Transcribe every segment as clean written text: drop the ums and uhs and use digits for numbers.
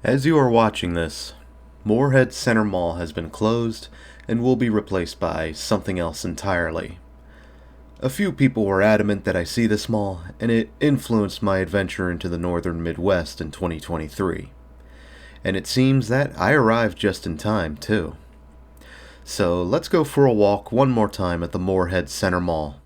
As you are watching this, Moorhead Center Mall has been closed and will be replaced by something else entirely. A few people were adamant that I see this mall, and it influenced my adventure into the northern Midwest in 2023. And it seems that I arrived just in time, too. So let's go for a walk one more time at the Moorhead Center Mall.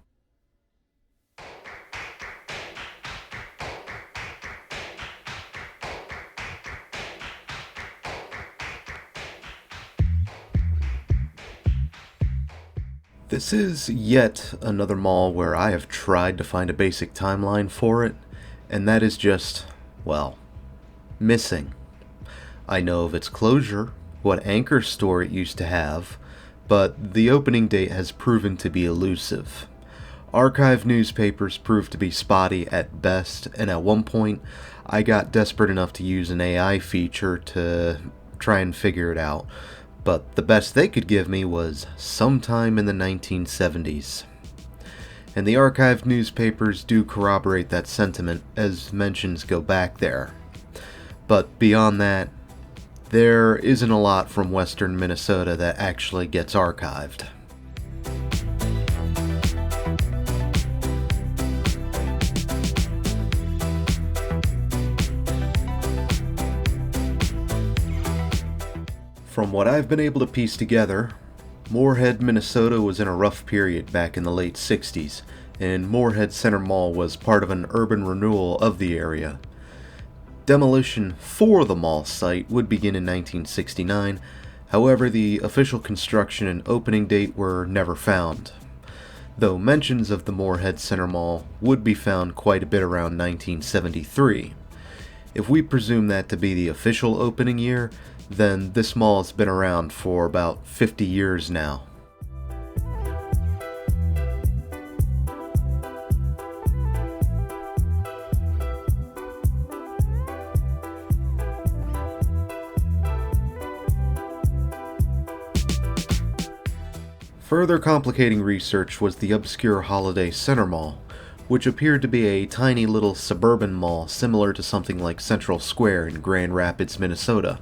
This is yet another mall where I have tried to find a basic timeline for it, and that is just, well, missing. I know of its closure, what anchor store it used to have, but the opening date has proven to be elusive. Archive newspapers proved to be spotty at best, and at one point I got desperate enough to use an AI feature to try and figure it out. But the best they could give me was sometime in the 1970s. And the archived newspapers do corroborate that sentiment, as mentions go back there. But beyond that, there isn't a lot from western Minnesota that actually gets archived. From what I've been able to piece together, Moorhead, Minnesota was in a rough period back in the late 60s, and Moorhead Center Mall was part of an urban renewal of the area. Demolition for the mall site would begin in 1969, however the official construction and opening date were never found, though mentions of the Moorhead Center Mall would be found quite a bit around 1973. If we presume that to be the official opening year, then this mall has been around for about 50 years now. Further complicating research was the obscure Holiday Center Mall, which appeared to be a tiny little suburban mall similar to something like Central Square in Grand Rapids, Minnesota.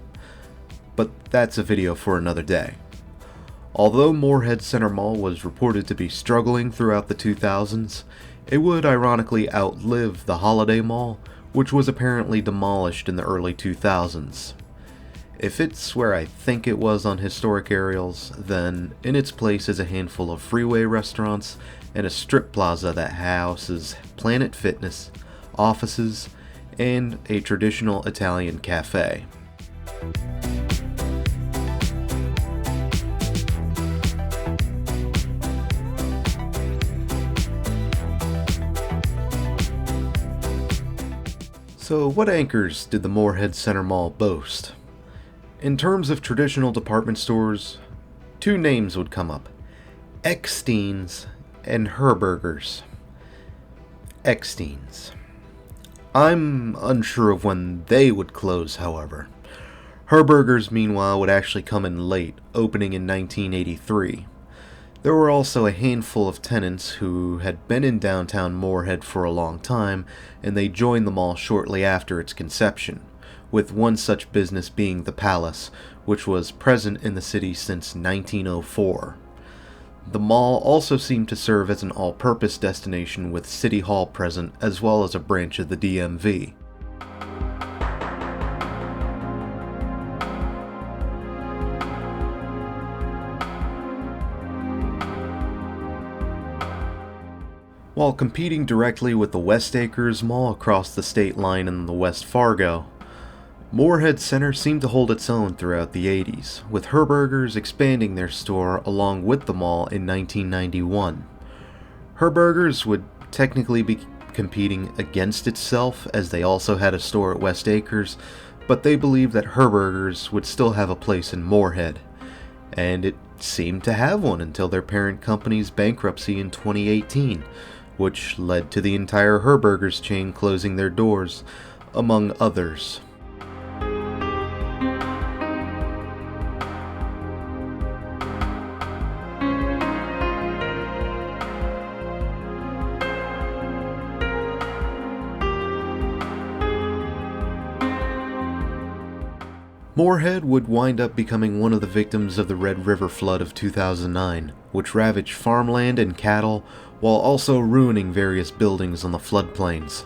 But that's a video for another day. Although Moorhead Center Mall was reported to be struggling throughout the 2000s, it would ironically outlive the Holiday Mall, which was apparently demolished in the early 2000s. If it's where I think it was on historic aerials, then in its place is a handful of freeway restaurants and a strip plaza that houses Planet Fitness, offices, and a traditional Italian cafe. So what anchors did the Moorhead Center Mall boast? In terms of traditional department stores, two names would come up: Eckstein's and Herberger's. Eckstein's. I'm unsure of when they would close, however. Herberger's, meanwhile, would actually come in late, opening in 1983. There were also a handful of tenants who had been in downtown Moorhead for a long time, and they joined the mall shortly after its conception, with one such business being the Palace, which was present in the city since 1904. The mall also seemed to serve as an all-purpose destination with City Hall present, as well as a branch of the DMV. While competing directly with the West Acres Mall across the state line in the West Fargo, Moorhead Center seemed to hold its own throughout the 80s, with Herberger's expanding their store along with the mall in 1991. Herberger's would technically be competing against itself, as they also had a store at West Acres, but they believed that Herberger's would still have a place in Moorhead, and it seemed to have one until their parent company's bankruptcy in 2018, which led to the entire Herberger's chain closing their doors, among others. Moorhead would wind up becoming one of the victims of the Red River flood of 2009, which ravaged farmland and cattle while also ruining various buildings on the floodplains.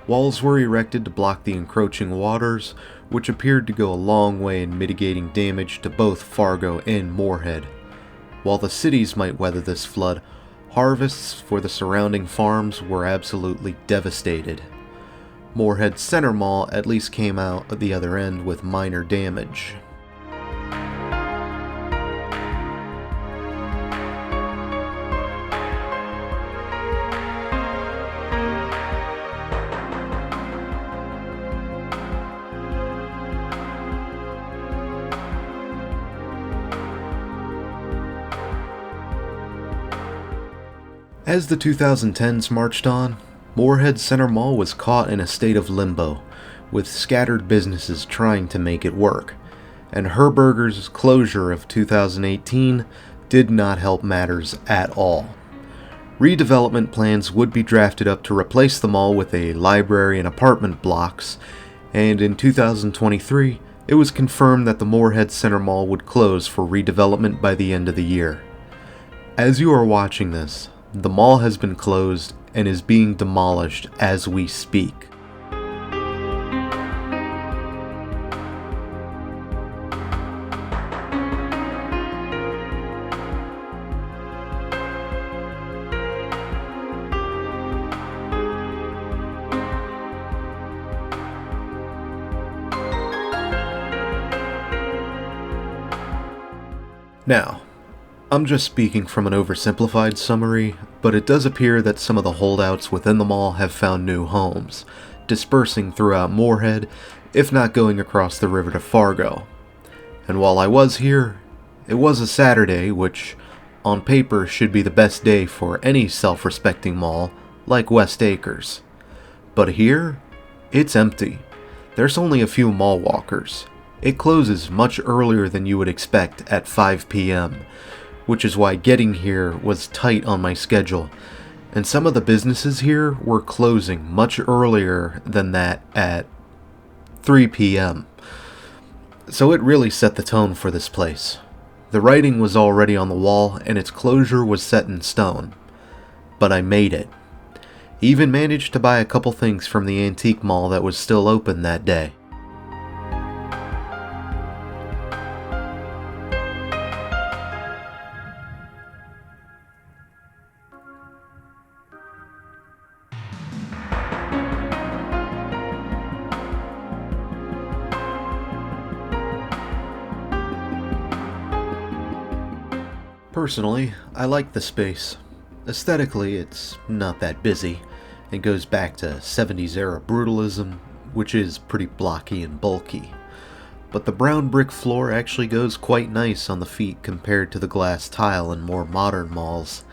Walls were erected to block the encroaching waters, which appeared to go a long way in mitigating damage to both Fargo and Moorhead. While the cities might weather this flood, harvests for the surrounding farms were absolutely devastated. Moorhead Center Mall at least came out at the other end with minor damage. As the 2010s marched on, Moorhead Center Mall was caught in a state of limbo, with scattered businesses trying to make it work, and Herberger's closure of 2018 did not help matters at all. Redevelopment plans would be drafted up to replace the mall with a library and apartment blocks, and in 2023, it was confirmed that the Moorhead Center Mall would close for redevelopment by the end of the year. As you are watching this, the mall has been closed and is being demolished as we speak. Now, I'm just speaking from an oversimplified summary, but it does appear that some of the holdouts within the mall have found new homes, dispersing throughout Moorhead, if not going across the river to Fargo. And while I was here, it was a Saturday, which on paper should be the best day for any self-respecting mall like West Acres. But here, it's empty. There's only a few mall walkers. It closes much earlier than you would expect at 5 p.m., which is why getting here was tight on my schedule, and some of the businesses here were closing much earlier than that at 3 p.m. So it really set the tone for this place. The writing was already on the wall and its closure was set in stone. But I made it. Even managed to buy a couple things from the antique mall that was still open that day. Personally, I like the space. Aesthetically, it's not that busy. It goes back to 70s era brutalism, which is pretty blocky and bulky. But the brown brick floor actually goes quite nice on the feet compared to the glass tile in more modern malls.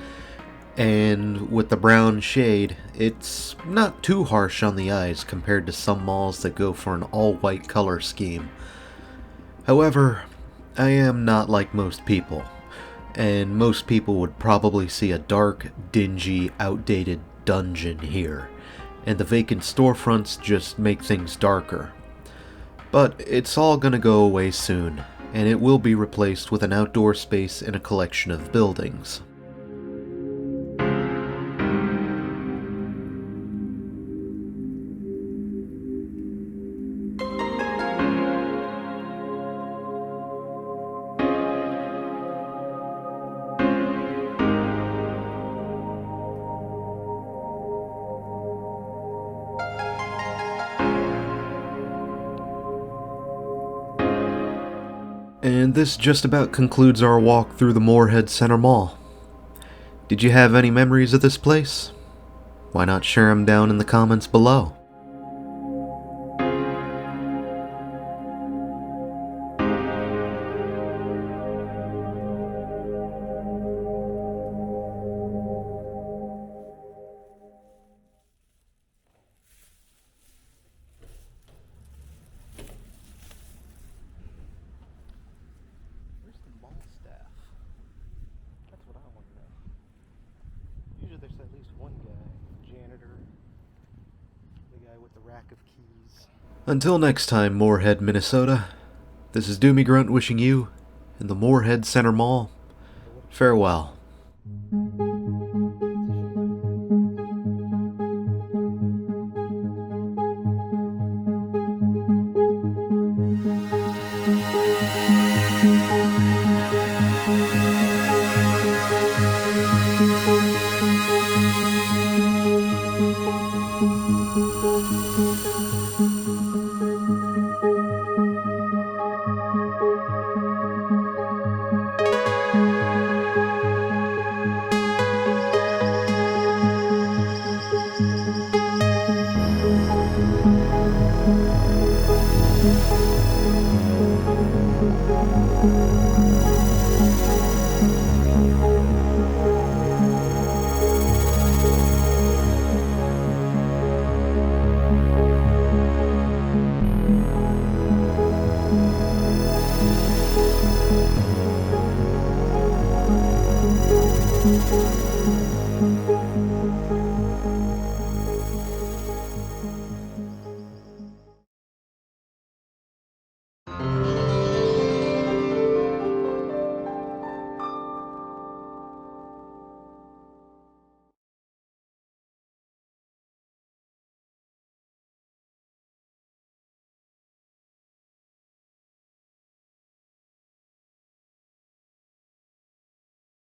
And with the brown shade, it's not too harsh on the eyes compared to some malls that go for an all-white color scheme. However, I am not like most people. And most people would probably see a dark, dingy, outdated dungeon here, and the vacant storefronts just make things darker. But it's all gonna go away soon, and it will be replaced with an outdoor space and a collection of buildings. And this just about concludes our walk through the Moorhead Center Mall. Did you have any memories of this place? Why not share them down in the comments below? There's at least one guy, janitor, the guy with the rack of keys. Until next time, Moorhead, Minnesota, This is Doomie Grunt wishing you, in the Moorhead Center Mall, farewell.